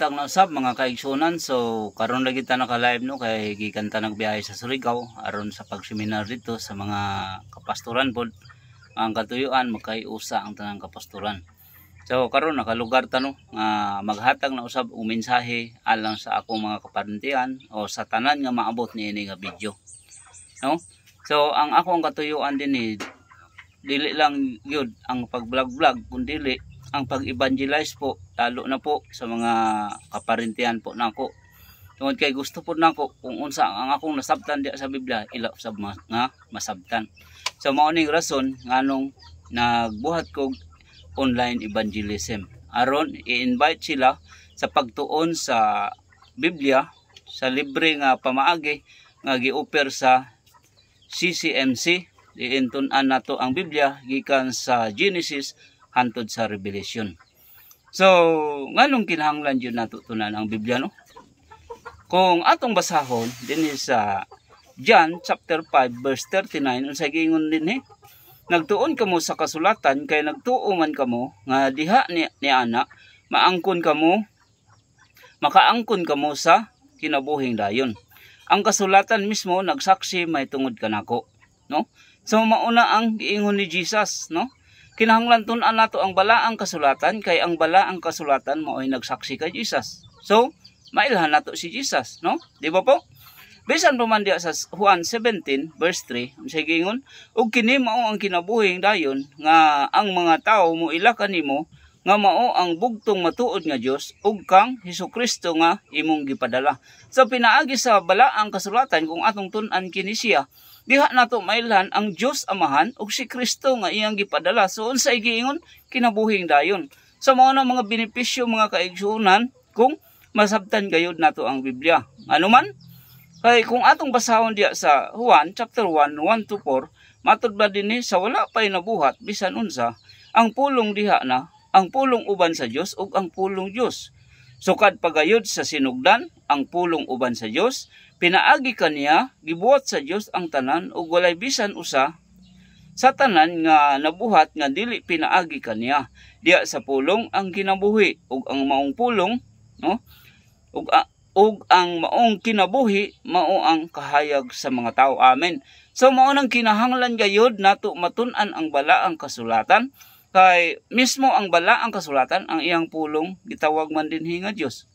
Buntag na usab mga kaigsunan. So karon lagi ta naka-live no kay gikan ta nagbiyahe sa Surigao aron sa pagseminar dito sa mga kapastoran pod. Ang katuyuan magkaiusa ang tanang kapastoran. So karon nakalugar ta no nga maghatag na usab og mensahe alang sa akong mga kaparintian o sa tanan nga maabot niini nga video. No? So ang akong katuyuan din ni dili lang yun ang pag-vlog kundi ang pag-evangelize po, lalo na po sa mga kaparintihan po nako. Tungod kay gusto po nako kung unsa ang akong nasabtan diya sa Biblia, ila usab nga masabtan. So mao ning rason nganong nagbuhat kog online evangelism. Aron i-invite sila sa pagtuon sa Biblia sa libre nga pamaagi nga gi-offer sa CCMC. Diintun-an nato ang Biblia gikan sa Genesis hantod sa Revelation. So, nganong kinahanglan yun natutunan ang Biblia, no? Kung atong basahon, din sa John chapter 5 verse 39, unsay giingon din nagtuon kamo sa kasulatan kay nagtuo man kamo nga diha ni ana makaangkon kamo sa kinabuhing dayon. Ang kasulatan mismo nagsaksi may tungod kanako, no? So mauna ang giingon ni Jesus, no? Kinahanglan tun-an nato ang balaang kasulatan kay ang balaang kasulatan mao'y nagsaksi kay Jesus. So, mailhan nato si Jesus, no? Di ba po? Bisan pa man diya sa Juan 17 verse 3, unsay giingon, ug kini mao ang kinabuhing dayon nga ang mga tawo moila kanimo nga mao ang bugtong matuod nga Dios ug kang Hesukristo nga imong gipadala. So pinaagi sa balaang kasulatan kung atong tun-an kini siya, diha nato mailhan ang Dios Amahan ug si Kristo nga iyang gipadala. So unsay giingon kinabuhing dayon. So mao na mga benepisyo mga kaigsuonan kung masabtan gayud nato ang Biblia. Ano man? Kay kung atong basahon diya sa Juan chapter 1 1 to 4, matud ba dinhi sa wala pay nabuhat bisan unsa, ang pulong diha na ang pulong uban sa Dios ug ang pulong Dios. Sukad pagayod sa sinugdan ang pulong uban sa Dios, pinaagi kaniya gibuhat sa Dios ang tanan ug walay bisan usa sa tanan nga nabuhat nga dili pinaagi kaniya. Diya sa pulong ang kinabuhi ug ang maong pulong, no? Ug ang maong kinabuhi mao ang kahayag sa mga tao. Amen. So mao nang kinahanglan gayud nato matun-an ang balaang kasulatan. Kay mismo ang balaang kasulatan ang iyang pulong gitawag man dinhi nga Dios.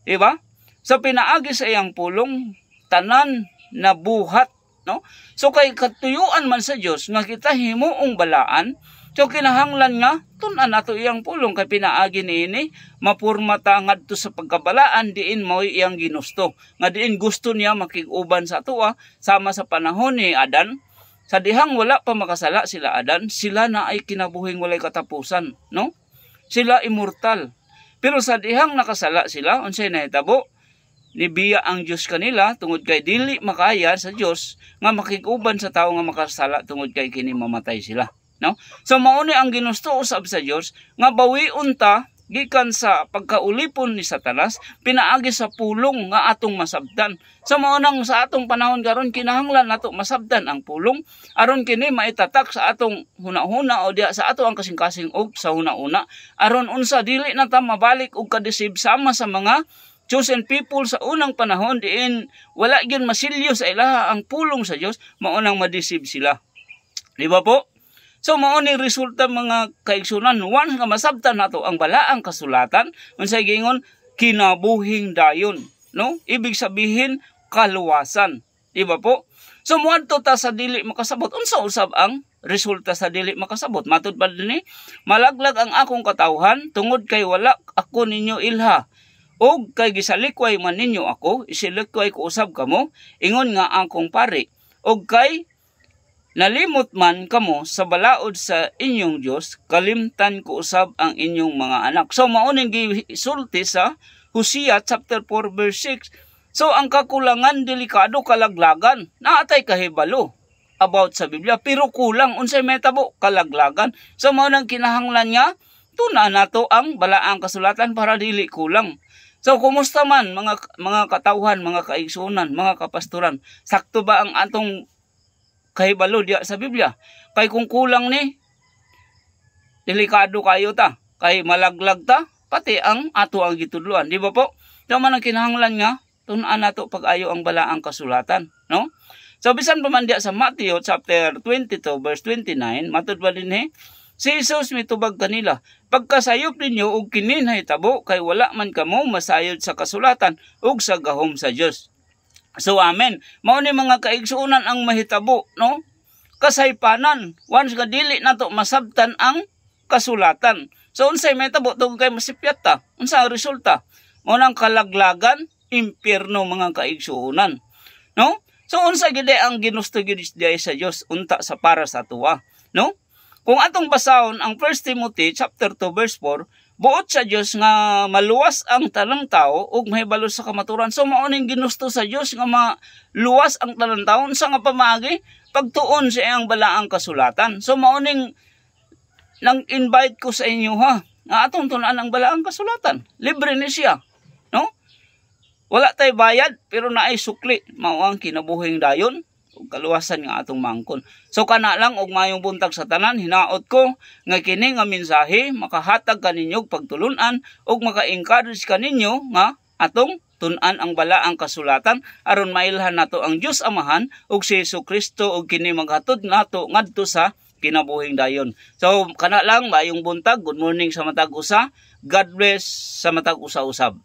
Diba? So pinaagi sa iyang pulong tanan na buhat, no? So kay katuyuan man sa Dios nga kita himuong balaan, so kinahanglan nga tun-an nato iyang pulong kay pinaagi niini mapurmata ngadto sa pagkabalaan diin mao'y iyang ginusto. Nga diin gusto niya makig-uban sa atoa sama sa panahon ni Adan. Sa dihang wala pa makasala sila Adan, sila na ay kinabuhing walay katapusan, no? Sila immortal. Pero sa dihang nakasala sila, unsay nahitabo? Nibiya ang Dios kanila tungod kay dili makaya sa Dios nga makig-uban sa tawo nga makasala tungod kay kini mamatay sila, no? So mao ni ang ginusto usab sa Dios nga bawiun ta gikan sa pagkaulipon ni Satanas, pinaagi sa pulong nga atong masabtan. So mao nang sa atong panahon karon kinahanglan nato masabtan ang pulong aron kini maitatak sa atong hunahuna o diya sa ato ang kasing-kasing og sa hunahuna aron unsa dili na ta mabalik og kadisib sama sa mga chosen people sa unang panahon diin wala gyud masilyo sa ilaha ang pulong sa Dios, mao nang madisib sila. Di ba po? So mao ni resulta mga kaigsunan, once nga masabtan nato ang balaang kasulatan, unsay giingon kinabuhing dayon, no? Ibig sabihin kaluwasan, di ba po? So moadto ta sa dili makasabot. Unsa usab ang resulta sa dili makasabot? Matud pa dinhi, malaglag ang akong katawhan tungod kay wala ako ninyo ilha. Og kay gisalikway man ninyo ako, isilikway ko usab kamo, ingon nga akong pari. Og kay nalimot man kamo sa balaod sa inyong Dios, kalimtan ko usab ang inyong mga anak. So mao ning gisulti sa Hosea chapter 4 verse 6. So ang kakulangan delikado kalaglagan, naatay kahibalo about sa Biblia pero kulang unsay metabo kalaglagan. So mao nang kinahanglan nga tuna nato ang balaang kasulatan para dili kulang. So kumusta man mga katawhan, mga kaigsunan, mga kapastoran? Sakto ba ang atong kahibalo diya sa Biblia? Kay kung kulang ni delikado kayo ta, kay malaglag ta, pati ang ato ang gitudloan, di ba po? So man ang kinahanglan nga tun-an nato pag-ayo ang balaang kasulatan, no? So bisan pa man diya sa Matthew chapter 22 verse 29, matud ba dinhi? Si Jesus mitubag kanila, pagkasayop ninyo og kini nahitabo kay wala man kamo masayod sa kasulatan ug sa gahom sa Dios. So amen. Mao ni mga kaigsuonan ang mahitabo, no? Kasaypanan once nga dili nato masabtan ang kasulatan. So unsay mahitabo tungod kay masipyat ta? Unsa ang resulta? Mao nang kalaglagan, impyerno mga kaigsuonan, no? So unsa gid ang ginusto gid sa Dios unta sa para sa tuwa, no? Kung atong basahon ang 1 Timothy chapter 2 verse 4, buot sa Dios nga maluwas ang tanang tao ug mahibalo sa kamaturan. So mao ning ginusto sa Dios nga maluwas ang tanang tao sa nga pamaagi pagtuon sa iyang balaang kasulatan. So mao ning nang invite ko sa inyo ha, nga atong tun-an ang balaang kasulatan. Libre ni siya, no? Wala tay bayad pero naay sukli, mao ang kinabuhing dayon. Kaluwasan nga atong mangkon. So kana lang og mayong buntag sa tanan, hinaot ko nga kini nga mensahe makahatag kaninyo pagtulunan ug maka-encourage kaninyo nga atong tun-an ang balaang kasulatan aron mailhan nato ang Dios Amahan ug si Jesucristo ug kini maghatod nato ngadto sa kinabuhing dayon. So kana lang mayong buntag, good morning sa matag usa. God bless sa matag usa-usab.